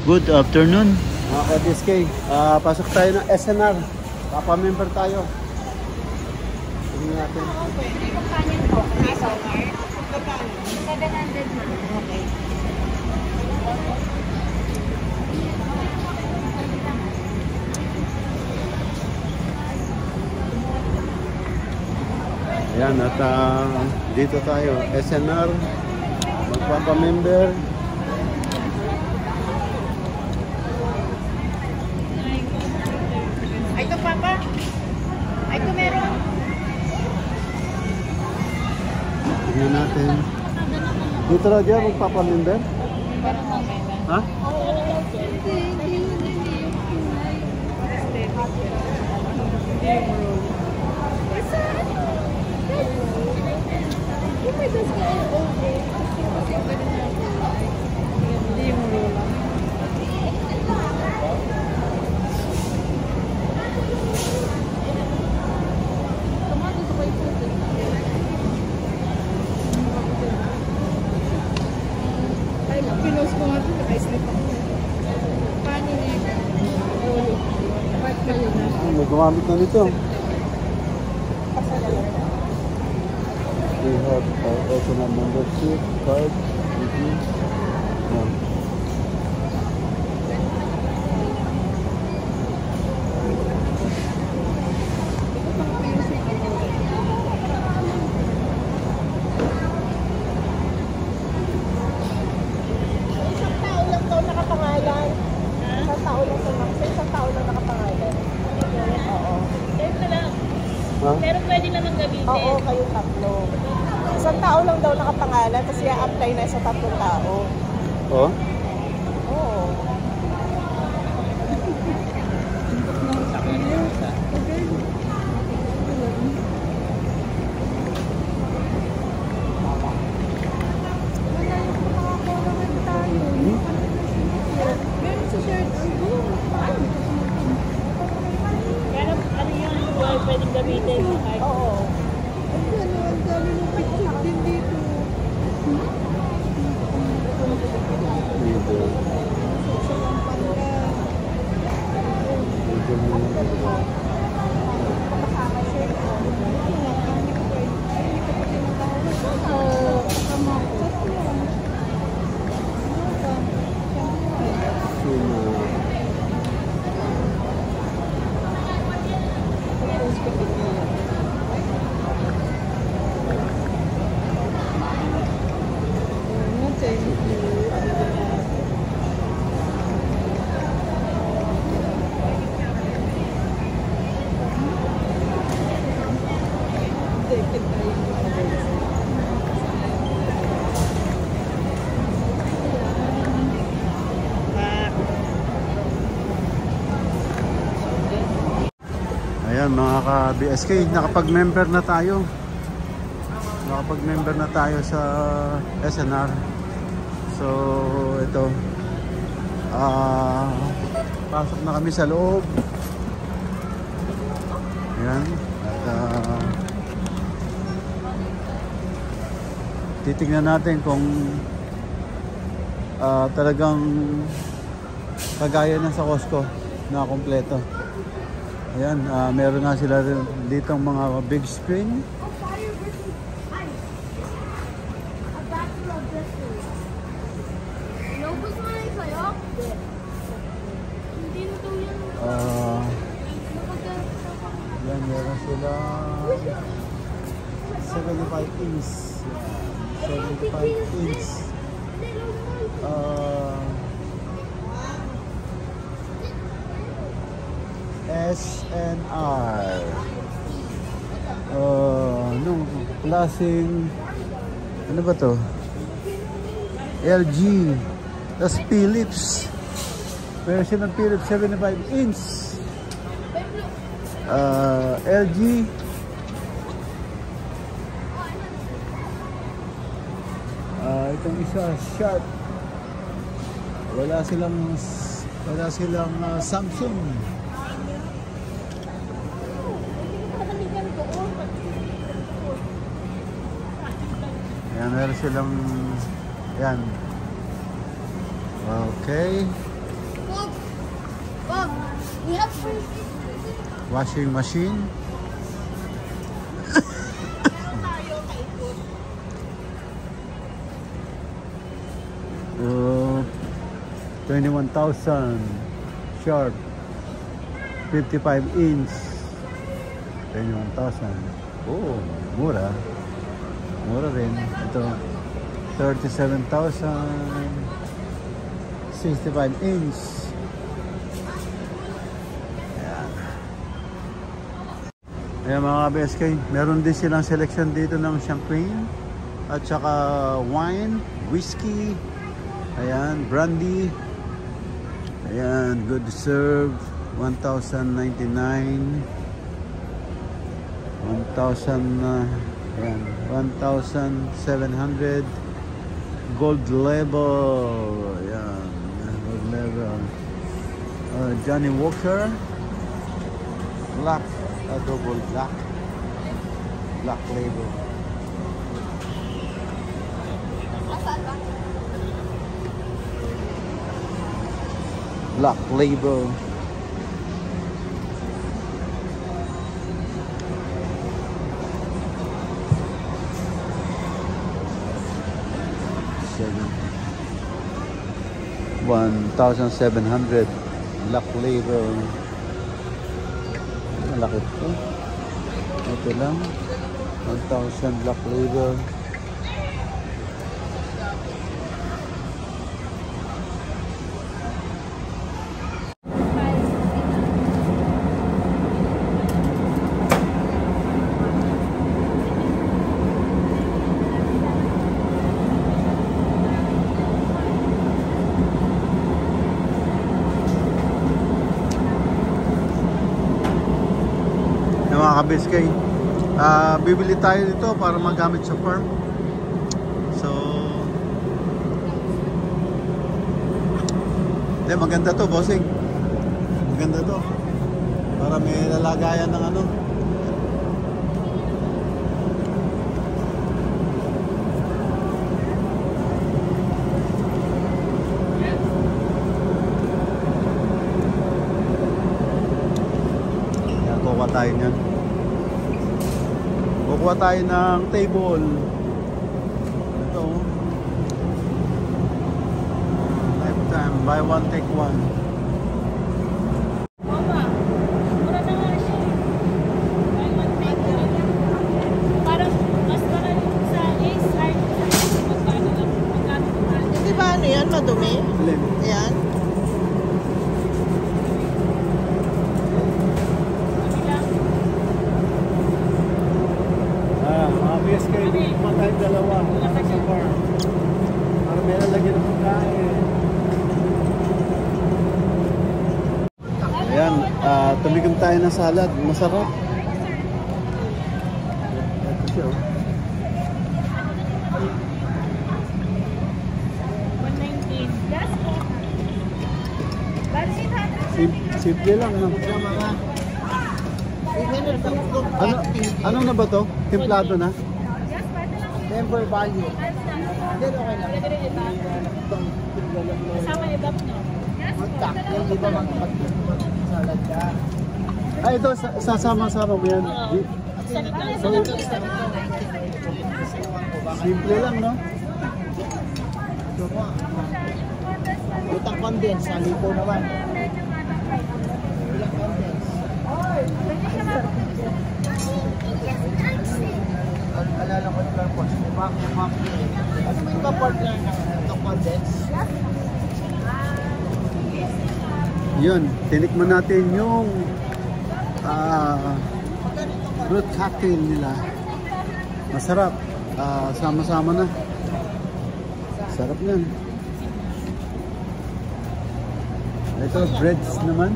Good afternoon. Mga ka-DSK, pasok tayo ng SNR. Papa-member tayo. Tingnan natin. Pwede kong kanin po. SNR. 700 na. Okay. Ayan, at dito tayo. SNR. Magpapa-member. Ay, ito papa. Ay, ito meron. Tingnan natin. Dito na dyan, magpapa-member? Ha? Pinos ko nga ito, naka-slip ako. Paano niya? Ba't kayo na? Gumamit na nito. We have also a membership card. Pero pwede naman gamitin. Oo, kayo tatlo. Isang tao lang daw nakapangalan kasi i-apply na sa tatlong tao. Oh? Oo. Meron sa shirt. Pero ano yun, pwedeng gamitin. Oo. Ang dami ng picture din dito. Ayan mga ka-BSK, nakapag-member na tayo. Nakapag-member na tayo sa SNR. So ito, Pasok na kami sa loob. Ayan. At titignan natin kung talagang kagaya na sa Costco na kompleto. Ayan, meron na sila dito mga big screen. Yan, meron sila 75 inch. 75 inch. SNR. Anong klaseng, ano ba to? LG. Tas Philips. Meron siya ng Philips 75 inch. LG. Itong isa, Sharp. Wala silang Samsung. Ayan, meron silang, yan. Okay. Bob, we have free. Washing machine. 21,000 Sharp 55 inch 21,000. Oh, mura rin. Ito 37,000 65 inch. Ayan mga BSK, meron din silang selection dito ng champagne at saka wine, whiskey, ayan, brandy, ayan, good serve, 1,099, 1,700, gold label, ayan, gold label, Johnny Walker, black, double black label. Black label. $1,700 black label. Malaki po. Ito lang. 1,000 black label. Mga kabiskay, bibili tayo dito para magamit sa farm. So maganda to, bossing. Maganda to para may lalagayan ng ano. Kukuha tayo niyan. Kukuha tayo ng table. Ito. Lifetime. Buy one, take one. Mama, mura na nga siya. Buy one, take one. Parang mas marami sa Ace Hard. Magkano lang. Hindi ba ano yan? Madumi? Alin? Ayan. BSK, kukuha tayo dalawa. Sa farm. Para may lalagyan ng pagkain. Ayan, tumigam tayo ng salad. Masarap. Ito siya. 119. Yes po. Simple lang, no? Ano na ba to? Templado na? Member value. Then okay lang. Kasama yung bap, no? Magtak. Yung di ba salad ka? Ay, ito, sasama-sama mo yan. Oo. Salad lang. Salad lang. Simple lang, no? Utang condense. Sali po naman. Ulang condense. Alala ko yung purpose. Yung map. Ano ba yung partner ng condense? Yun, tinikman natin yung fruit cocktail nila. Masarap. Sama-sama na. Sarap yan. Ito, breads naman.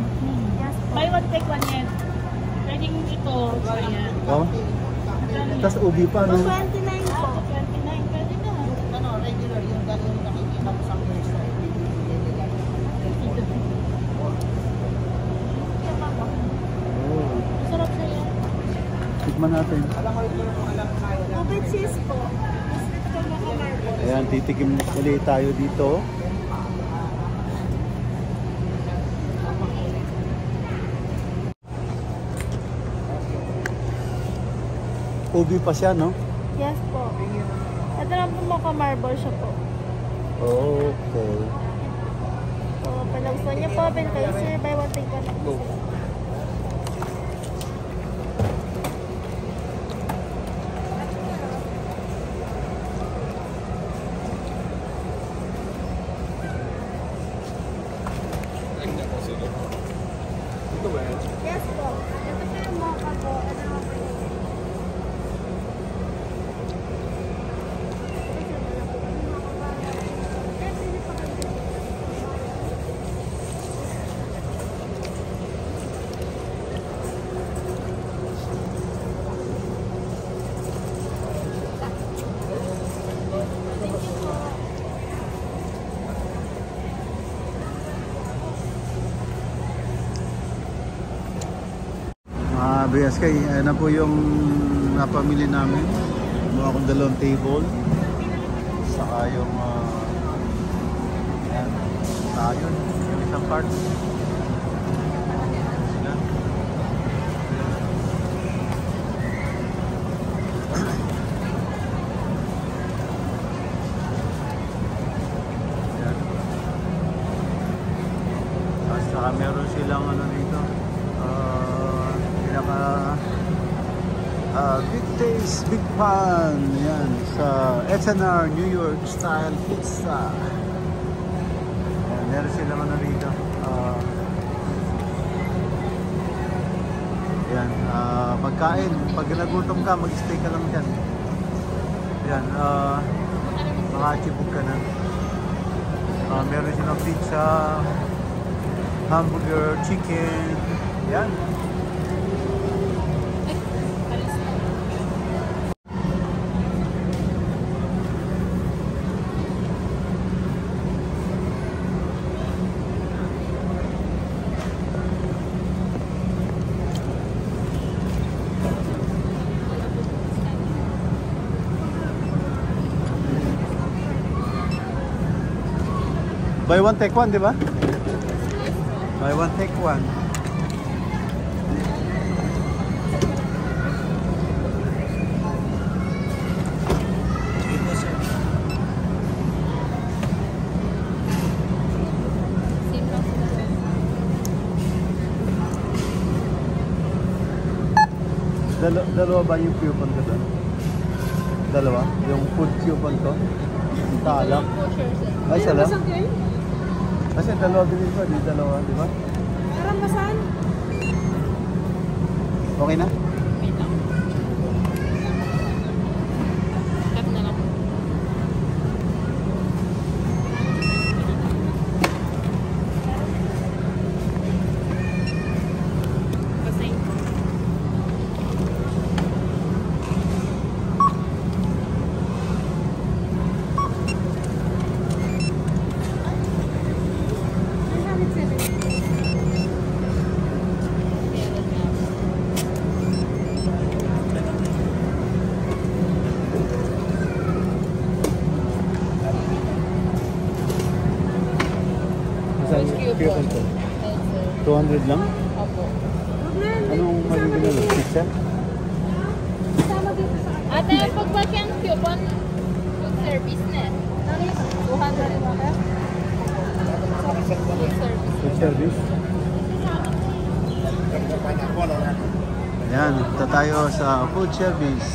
Buy one, take one yan. Pwedeng ito. Ayan. Oh. Tapos ubi pa, no? 29 po. 29. Pwede na. Ano, regular yung ganun nakikita mo sa person. Oh. Masarap sa'yo. Tikman natin. Open cheese po. Ayan, titikim ulit tayo dito. Ubi pa siya, no? Yes po. Ito lang po maka-marble siya po. Okay. So, pag gusto niyo po, bin kayo sir, buy one, take one. Go. Yes po. Ito po yung mocha po. BSK, ayan na po yung napamili namin. Mga akong dalawang table. Saka yung ayan, ayun, yung isang part. Ayan. Ayan. At saka meron silang ano dito. Big Taste, Big Pan, yan, sa SNR New York Style Pizza. Yan, meron silang ano rito. Yan, pagkain, pag nagutom ka, mag-stay ka lang dyan. Yan, makachibog ka na. Meron silang pizza, hamburger, chicken, yan. Buy one, take one, di ba? Buy one, take one. Dalawa ba yung coupon ko doon? Dalawa? Yung food coupon ko? Taalam? Ay, isa lang? Kasi dalawa bilhin ko, di dalawa, di ba? Parang masan? Okay na? Wait lang. Tap na lang. Basahin ko. Isang coupon to. 200 lang? Opo. Anong magiging ano? Pizza? Ate, pag yung coupon, food service na. 200 mo ka? Food service. Food service? Ayan, punta tayo sa food service.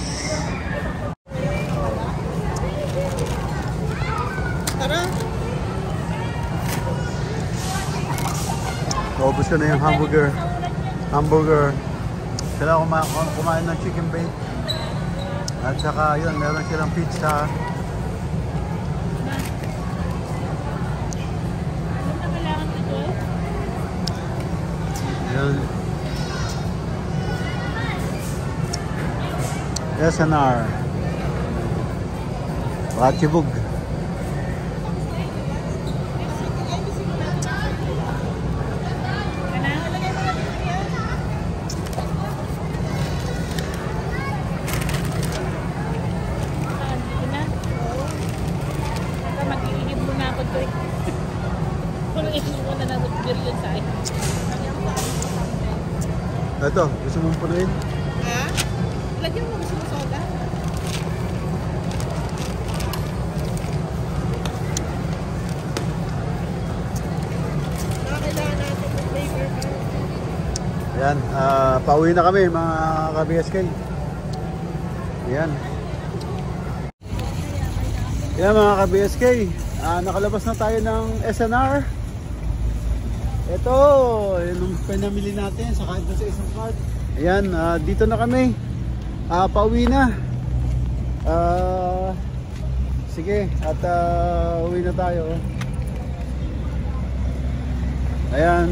Tara. Naubos ko na yung hamburger. Kailangan kumain ng chicken bake. At saka yun, meron silang pizza. Yun. SNR. Ratibug. Mag-iigib muna ako to eh. Kung iigib muna na yun sa akin. Ito, gusto mong punuin? Ha? Lagyan mo gusto mo soda? Kailangan natin ng flavor ka. Ayan, pauwi na kami mga ka-BSK. Ayan. Ayan mga ka-BSK, nakalabas na tayo ng SNR. Ito, yung pinamili natin sa kahit sa isang card. Ayan, dito na kami. Pauwi na. Sige, at uwi na tayo. Ayan,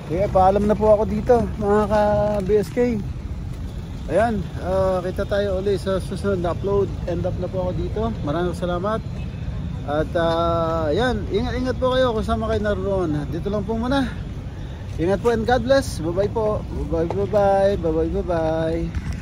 kaya paalam na po ako dito mga ka-BSK. Ayan, kita tayo ulit sa susunod na upload. End up na po ako dito. Maraming salamat. At ayan, ingat po kayo kung saan kayo naroon. Dito lang po muna. Ingat po and God bless. Bye bye po. Bye bye. Bye bye. Bye bye.